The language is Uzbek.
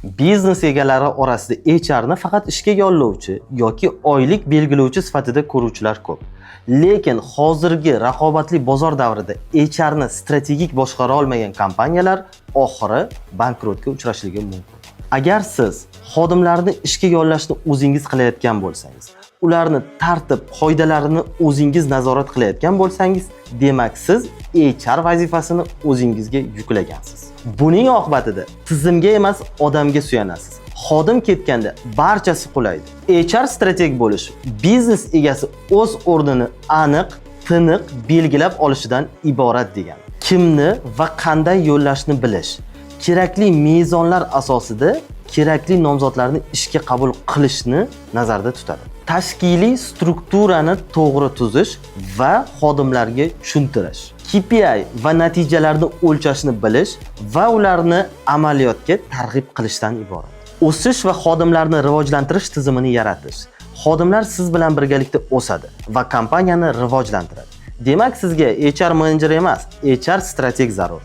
Biznes egalari orasida HR ni faqat ishga yollovchi yoki oylik belgilovchi sifatida ko'ruvchilar ko'p. Lekin hozirgi raqobatli bozor davrida HR ni strategik boshqara olmagan kompaniyalar oxiri bankrotga uchrashligi mumkin. Agar siz xodimlarni ishga yollashni o'zingiz qilayotgan bo'lsangiz, ularni tartib, qoidalarini o'zingiz nazorat qilayotgan bo'lsangiz, demak siz HR vazifasini o'zingizga yuklagansiz. Buning oqibatida tizimga emas, odamga suyanasiz. Xodim ketganda barchasi qulaydi. HR strateg bo'lish biznes egasi o'z o'rnini aniq, tiniq belgilab olishidan iborat degan. Kimni va qanday yo'llashni bilish, kerakli mezonlar asosida kerakli nomzodlarni ishga qabul qilishni nazarda tutadi. Tashkiliy strukturani to'g'ri tuzish va xodimlarga tushuntirish. KPI va natijalarni o'lchashni bilish va ularni amaliyotga targ'ib qilishdan iborat. O'sish va xodimlarni rivojlantirish tizimini yaratish. Xodimlar siz bilan birgalikda o'sadi va kompaniyani rivojlantiradi. Demak, sizga HR menejer emas, HR strateg zarur.